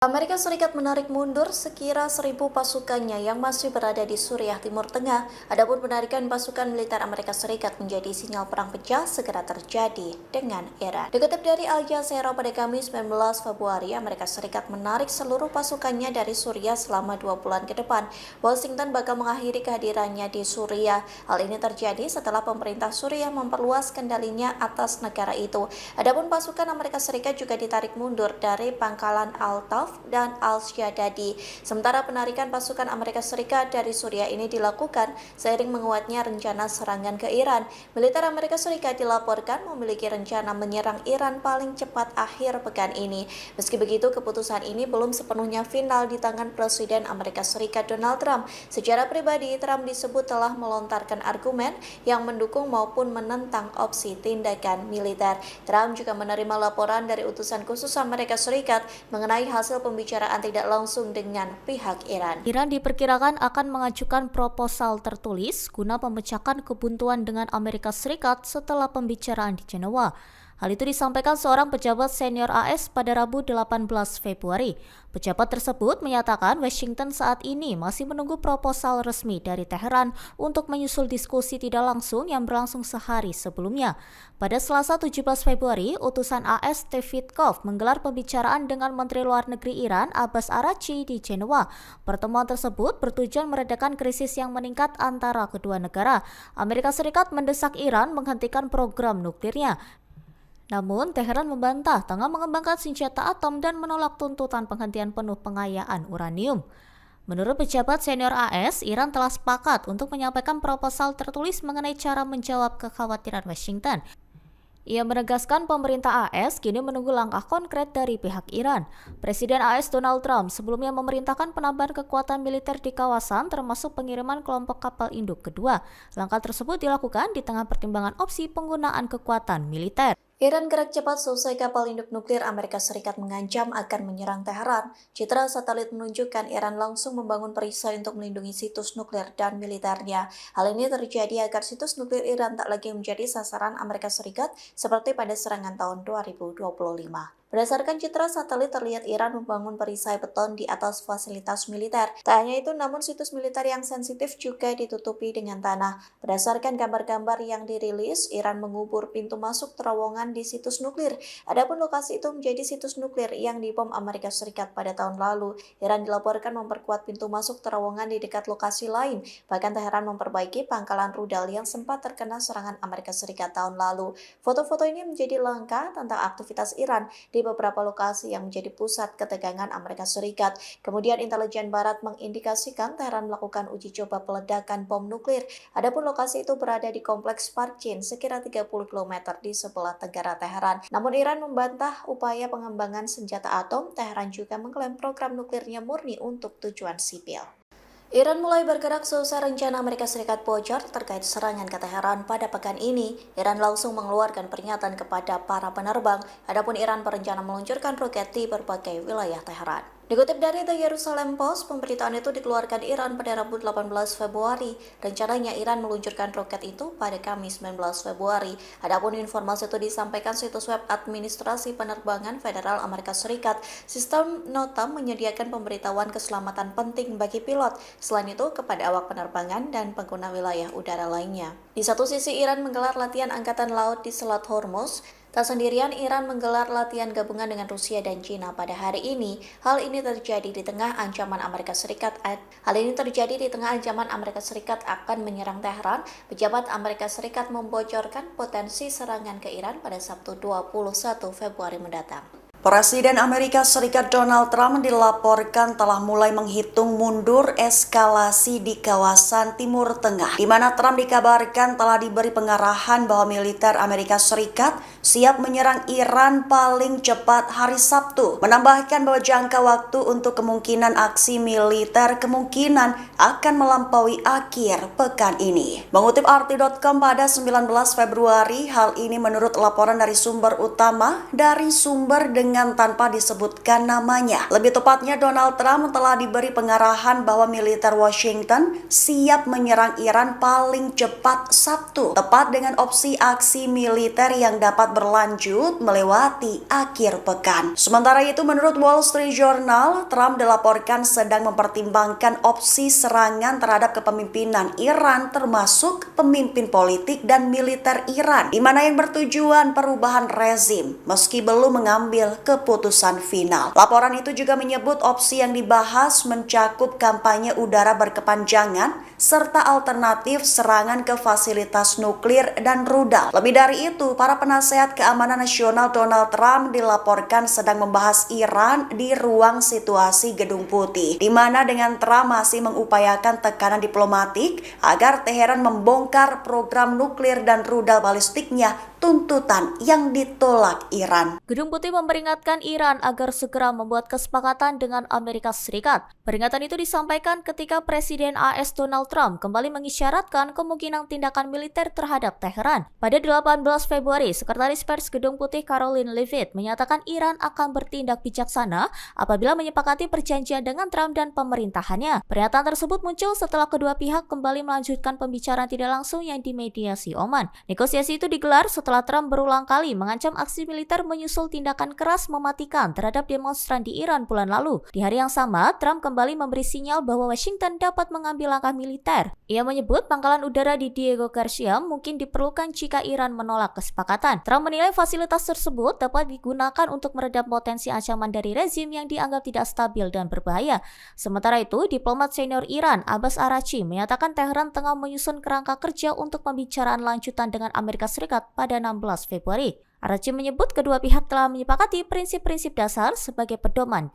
Amerika Serikat menarik mundur sekira 1.000 pasukannya yang masih berada di Suriah Timur Tengah. Adapun penarikan pasukan militer Amerika Serikat menjadi sinyal perang pecah segera terjadi dengan Iran. Dikutip dari Al Jazeera pada Kamis 19 Februari, Amerika Serikat menarik seluruh pasukannya dari Suriah selama 2 bulan ke depan. Washington bakal mengakhiri kehadirannya di Suriah. Hal ini terjadi setelah pemerintah Suriah memperluas kendalinya atas negara itu. Adapun pasukan Amerika Serikat juga ditarik mundur dari pangkalan Al-Taf dan Al-Syadadi. Sementara penarikan pasukan Amerika Serikat dari Suriah ini dilakukan seiring menguatnya rencana serangan ke Iran. Militer Amerika Serikat dilaporkan memiliki rencana menyerang Iran paling cepat akhir pekan ini. Meski begitu, keputusan ini belum sepenuhnya final di tangan Presiden Amerika Serikat Donald Trump. Secara pribadi, Trump disebut telah melontarkan argumen yang mendukung maupun menentang opsi tindakan militer. Trump juga menerima laporan dari utusan khusus Amerika Serikat mengenai hasil pembicaraan tidak langsung dengan pihak Iran. Iran diperkirakan akan mengajukan proposal tertulis guna memecahkan kebuntuan dengan Amerika Serikat setelah pembicaraan di Jenewa. Hal itu disampaikan seorang pejabat senior AS pada Rabu 18 Februari. Pejabat tersebut menyatakan Washington saat ini masih menunggu proposal resmi dari Teheran untuk menyusul diskusi tidak langsung yang berlangsung sehari sebelumnya. Pada Selasa 17 Februari, utusan AS Steve Witkoff menggelar pembicaraan dengan Menteri Luar Negeri Iran Abbas Araghchi di Jenewa. Pertemuan tersebut bertujuan meredakan krisis yang meningkat antara kedua negara. Amerika Serikat mendesak Iran menghentikan program nuklirnya. Namun, Teheran membantah tengah mengembangkan senjata atom dan menolak tuntutan penghentian penuh pengayaan uranium. Menurut pejabat senior AS, Iran telah sepakat untuk menyampaikan proposal tertulis mengenai cara menjawab kekhawatiran Washington. Ia menegaskan pemerintah AS kini menunggu langkah konkret dari pihak Iran. Presiden AS Donald Trump sebelumnya memerintahkan penambahan kekuatan militer di kawasan termasuk pengiriman kelompok kapal induk kedua. Langkah tersebut dilakukan di tengah pertimbangan opsi penggunaan kekuatan militer. Iran gerak cepat selesai kapal induk nuklir Amerika Serikat mengancam akan menyerang Teheran. Citra satelit menunjukkan Iran langsung membangun perisai untuk melindungi situs nuklir dan militernya. Hal ini terjadi agar situs nuklir Iran tak lagi menjadi sasaran Amerika Serikat seperti pada serangan tahun 2025. Berdasarkan citra satelit terlihat Iran membangun perisai beton di atas fasilitas militer. Tak hanya itu, namun situs militer yang sensitif juga ditutupi dengan tanah. Berdasarkan gambar-gambar yang dirilis, Iran mengubur pintu masuk terowongan di situs nuklir. Adapun lokasi itu menjadi situs nuklir yang dibom Amerika Serikat pada tahun lalu. Iran dilaporkan memperkuat pintu masuk terowongan di dekat lokasi lain. Bahkan Teheran memperbaiki pangkalan rudal yang sempat terkena serangan Amerika Serikat tahun lalu. Foto-foto ini menjadi langkah tentang aktivitas Iran di beberapa lokasi yang menjadi pusat ketegangan Amerika Serikat. Kemudian intelijen barat mengindikasikan Teheran melakukan uji coba peledakan bom nuklir. Adapun lokasi itu berada di kompleks Parchin sekira 30 km di sebelah tenggara Teheran. Namun Iran membantah upaya pengembangan senjata atom. Teheran juga mengklaim program nuklirnya murni untuk tujuan sipil. Iran mulai bergerak seusai rencana Amerika Serikat bocor terkait serangan ke Teheran pada pekan ini. Iran langsung mengeluarkan peringatan kepada para penerbang. Adapun Iran berencana meluncurkan roket di berbagai wilayah Teheran. Dikutip dari The Jerusalem Post, pemberitaan itu dikeluarkan Iran pada Rabu 18 Februari. Rencananya Iran meluncurkan roket itu pada Kamis 19 Februari. Adapun informasi itu disampaikan situs web administrasi penerbangan Federal Amerika Serikat. Sistem NOTAM menyediakan pemberitahuan keselamatan penting bagi pilot. Selain itu, kepada awak penerbangan dan pengguna wilayah udara lainnya. Di satu sisi, Iran menggelar latihan angkatan laut di Selat Hormuz. Tak sendirian, Iran menggelar latihan gabungan dengan Rusia dan China pada hari ini. Hal ini terjadi di tengah ancaman Amerika Serikat akan menyerang Teheran. Pejabat Amerika Serikat membocorkan potensi serangan ke Iran pada Sabtu 21 Februari mendatang. Presiden Amerika Serikat Donald Trump dilaporkan telah mulai menghitung mundur eskalasi di kawasan Timur Tengah, di mana Trump dikabarkan telah diberi pengarahan bahwa militer Amerika Serikat siap menyerang Iran paling cepat hari Sabtu, menambahkan bahwa jangka waktu untuk kemungkinan aksi militer kemungkinan akan melampaui akhir pekan ini. Mengutip RT.com pada 19 Februari, hal ini menurut laporan dari sumber utama dari sumber dengan dengan tanpa disebutkan namanya. Lebih tepatnya, Donald Trump telah diberi pengarahan bahwa militer Washington siap menyerang Iran paling cepat Sabtu, tepat dengan opsi aksi militer yang dapat berlanjut melewati akhir pekan. Sementara itu, menurut Wall Street Journal, Trump dilaporkan sedang mempertimbangkan opsi serangan terhadap kepemimpinan Iran, termasuk pemimpin politik dan militer Iran, di mana yang bertujuan perubahan rezim, meski belum mengambil keputusan final. Laporan itu juga menyebut opsi yang dibahas mencakup kampanye udara berkepanjangan serta alternatif serangan ke fasilitas nuklir dan rudal. Lebih dari itu, para penasehat keamanan nasional Donald Trump dilaporkan sedang membahas Iran di ruang situasi Gedung Putih, di mana dengan Trump masih mengupayakan tekanan diplomatik agar Teheran membongkar program nuklir dan rudal balistiknya, tuntutan yang ditolak Iran. Gedung Putih memperingatkan Iran agar segera membuat kesepakatan dengan Amerika Serikat. Peringatan itu disampaikan ketika Presiden AS Donald Trump kembali mengisyaratkan kemungkinan tindakan militer terhadap Teheran. Pada 18 Februari, Sekretaris Pers Gedung Putih Caroline Leavitt menyatakan Iran akan bertindak bijaksana apabila menyepakati perjanjian dengan Trump dan pemerintahannya. Pernyataan tersebut muncul setelah kedua pihak kembali melanjutkan pembicaraan tidak langsung yang dimediasi Oman. Negosiasi itu digelar setelah Trump berulang kali mengancam aksi militer menyusul tindakan keras mematikan terhadap demonstran di Iran bulan lalu. Di hari yang sama, Trump kembali memberi sinyal bahwa Washington dapat mengambil langkah militer. Ia menyebut pangkalan udara di Diego Garcia mungkin diperlukan jika Iran menolak kesepakatan. Trump menilai fasilitas tersebut dapat digunakan untuk meredam potensi ancaman dari rezim yang dianggap tidak stabil dan berbahaya. Sementara itu, diplomat senior Iran, Abbas Araghchi, menyatakan Teheran tengah menyusun kerangka kerja untuk pembicaraan lanjutan dengan Amerika Serikat pada 16 Februari. Araghchi menyebut kedua pihak telah menyepakati prinsip-prinsip dasar sebagai pedoman